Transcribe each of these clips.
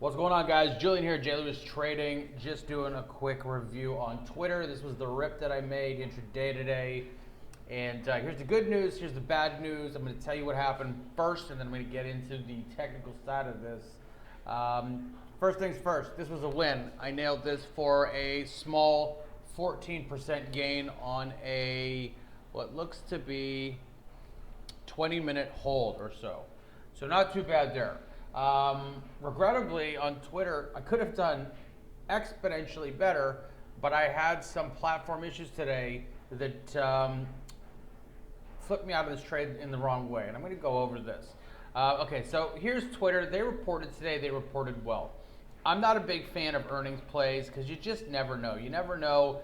What's going on, guys? Julian here, J. Lewis Trading. Just doing a quick review on Twtr. This was the rip that I made intraday today. And here's the good news, here's the bad news. I'm going to tell you what happened first, and then I'm going to get into the technical side of this. First things first, this was a win. I nailed this for a small 14% gain on a what looks to be 20-minute hold or so. So not too bad there. Regrettably, on Twtr, I could have done exponentially better, but I had some platform issues today that flipped me out of this trade in the wrong way, and I'm going to go over this. Okay, so here's Twtr. They reported today, they reported well. I'm not a big fan of earnings plays because you just never know. You never know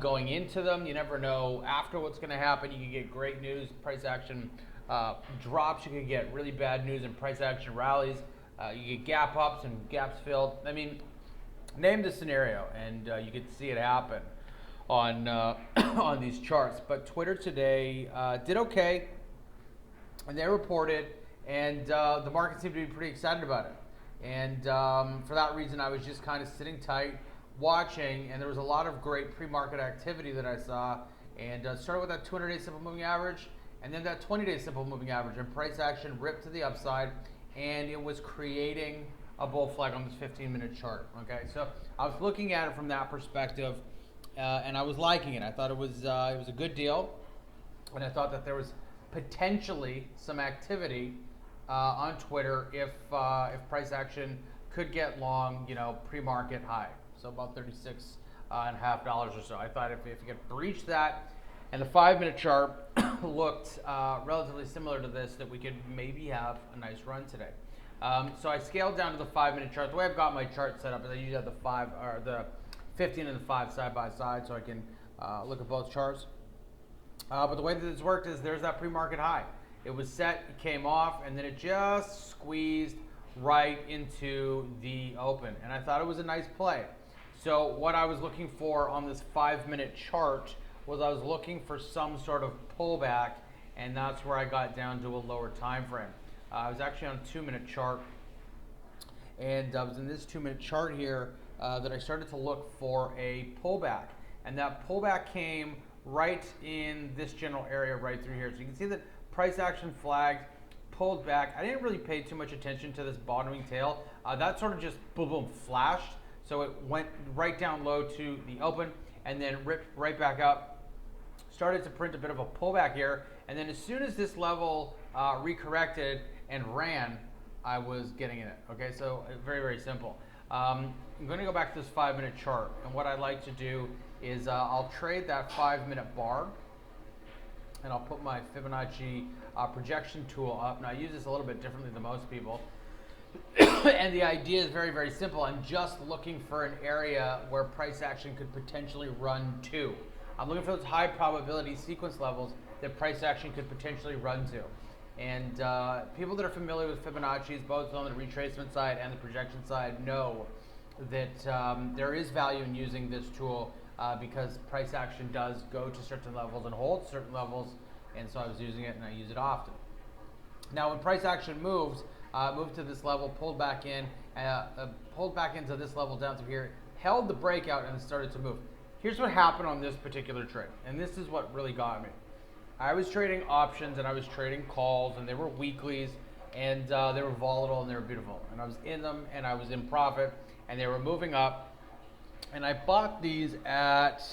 going into them. You never know after what's going to happen. You can get great news, price action drops. You can get really bad news and price action rallies. You get gap ups and gaps filled. I mean, name the scenario, and you could see it happen on on these charts. But Twtr today did okay, and they reported, and the market seemed to be pretty excited about it. And for that reason, I was just kind of sitting tight, watching, and there was a lot of great pre-market activity that I saw. And started with that 200-day simple moving average, and then that 20-day simple moving average, and price action ripped to the upside, and it was creating a bull flag on this 15-minute chart. Okay, so I was looking at it from that perspective, and I was liking it. I thought it was a good deal, and I thought that there was potentially some activity on Twtr if price action could get long, pre-market high, so about $36.50 or so. I thought if you could breach that, and the 5-minute chart looked relatively similar to this, that we could maybe have a nice run today. So I scaled down to the 5-minute chart. The way I've got my chart set up is I usually have the 15 and the 5 side by side, so I can look at both charts. But the way that this worked is there's that pre-market high. It was set, it came off, and then it just squeezed right into the open. And I thought it was a nice play. So what I was looking for on this 5-minute chart was I was looking for some sort of pullback, and that's where I got down to a lower time frame. I was actually on a 2-minute chart, and I was in this 2-minute chart here that I started to look for a pullback. And that pullback came right in this general area right through here. So you can see that price action flagged, pulled back. I didn't really pay too much attention to this bottoming tail. That sort of just boom, boom, flashed. So it went right down low to the open and then ripped right back up. Started to print a bit of a pullback here. And then as soon as this level recorrected and ran, I was getting in it. Okay, so very, very simple. I'm going to go back to this 5-minute chart. And what I like to do is I'll trade that 5-minute bar, and I'll put my Fibonacci projection tool up. Now I use this a little bit differently than most people. And the idea is very, very simple. I'm just looking for an area where price action could potentially run to. I'm looking for those high probability sequence levels that price action could potentially run to. And people that are familiar with Fibonacci's, both on the retracement side and the projection side, know that there is value in using this tool because price action does go to certain levels and hold certain levels, and so I was using it and I use it often. Now when price action moves, moved to this level, pulled back in, pulled back into this level down to here, held the breakout and started to move. Here's what happened on this particular trade, and this is what really got me. I was trading options and I was trading calls, and they were weeklies, and they were volatile and they were beautiful, and I was in them and I was in profit, and they were moving up. And I bought these at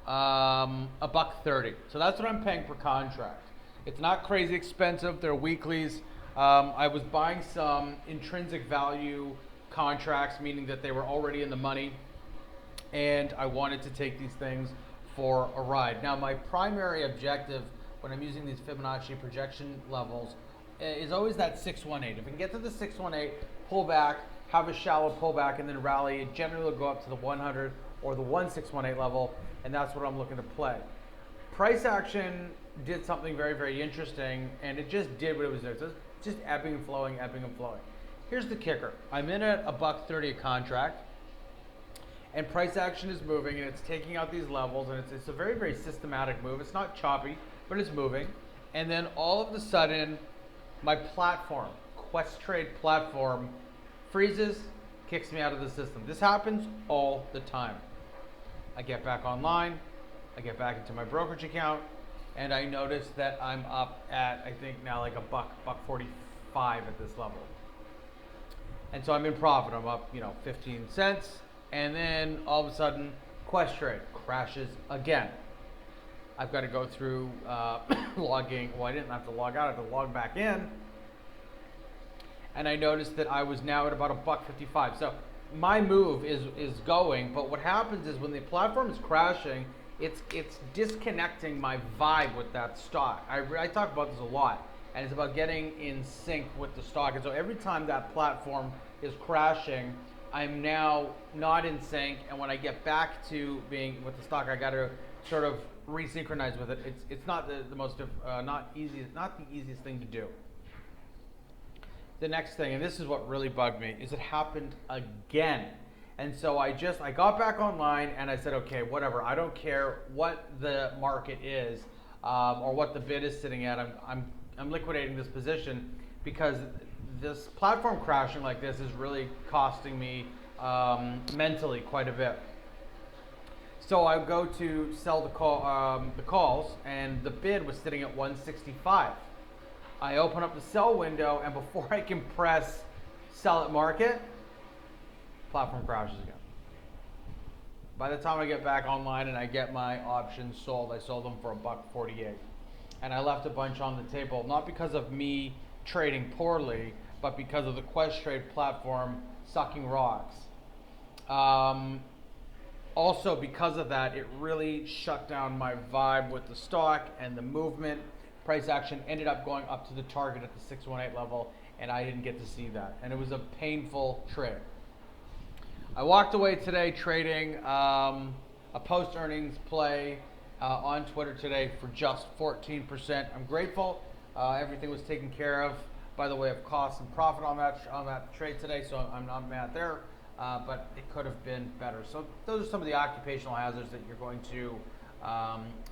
$1.30. So that's what I'm paying per contract. It's not crazy expensive. They're weeklies. I was buying some intrinsic value contracts, meaning that they were already in the money, and I wanted to take these things for a ride. Now, my primary objective when I'm using these Fibonacci projection levels is always that 618. If we can get to the 618, pull back, have a shallow pullback, and then rally, it generally will go up to the 100 or the 1618 level, and that's what I'm looking to play. Price action did something very, very interesting, and it just did what it was doing. So it's just ebbing and flowing, ebbing and flowing. Here's the kicker. I'm in at $1.30 a contract, and price action is moving, and it's taking out these levels, and it's a very, very systematic move. It's not choppy, but it's moving. And then all of a sudden, my platform, Quest Trade platform, freezes, kicks me out of the system. This happens all the time. I get back online, I get back into my brokerage account, and I notice that I'm up at, I think now like buck 45 at this level. And so I'm in profit. I'm up, 15 cents. And then all of a sudden, Twtr crashes again. I've got to go through logging. Well, I didn't have to log out. I had to log back in. And I noticed that I was now at about a buck 55. So my move is going. But what happens is when the platform is crashing, it's disconnecting my vibe with that stock. I talk about this a lot. And it's about getting in sync with the stock. And so every time that platform is crashing, I'm now not in sync. And when I get back to being with the stock, I got to sort of resynchronize with it. It's not the most not the easiest thing to do. The next thing, and this is what really bugged me, is it happened again. And so I got back online and I said, okay, whatever. I don't care what the market is or what the bid is sitting at. I'm liquidating this position because this platform crashing like this is really costing me mentally quite a bit. So I go to sell the calls, and the bid was sitting at 165. I open up the sell window, and before I can press sell at market, platform crashes again. By the time I get back online and I get my options sold, I sold them for a buck 48. And I left a bunch on the table, not because of me trading poorly, but because of the Twtr platform sucking rocks. Also, because of that, it really shut down my vibe with the stock and the movement. Price action ended up going up to the target at the 618 level, and I didn't get to see that. And it was a painful trade. I walked away today trading a post-earnings play on Twtr today for just 14%. I'm grateful. Everything was taken care of by the way of cost and profit on that trade today, so I'm not mad there. But it could have been better. So those are some of the occupational hazards that you're going to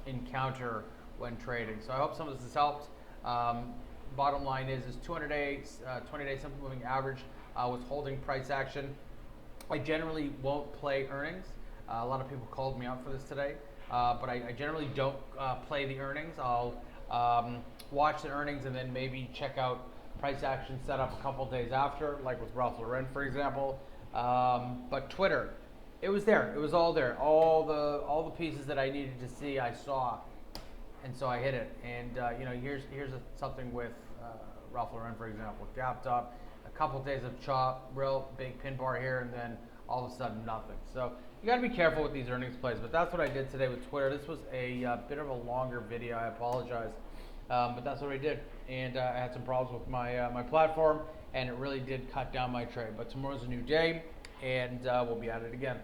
encounter when trading. So I hope some of this has helped. Bottom line is 200-day, 20-day simple moving average with holding price action. I generally won't play earnings. A lot of people called me out for this today, but I generally don't play the earnings. I'll watch the earnings and then maybe check out price action setup a couple days after, like with Ralph Lauren, for example. But Twtr, it was there. It was all there. All the pieces that I needed to see, I saw, and so I hit it. And here's something with Ralph Lauren, for example. Gapped up, a couple days of chop, real big pin bar here, and then all of a sudden nothing. So you got to be careful with these earnings plays. But that's what I did today with Twtr. This was a bit of a longer video. I apologize, but that's what I did. And I had some problems with my platform, and it really did cut down my trade. But tomorrow's a new day, and we'll be at it again.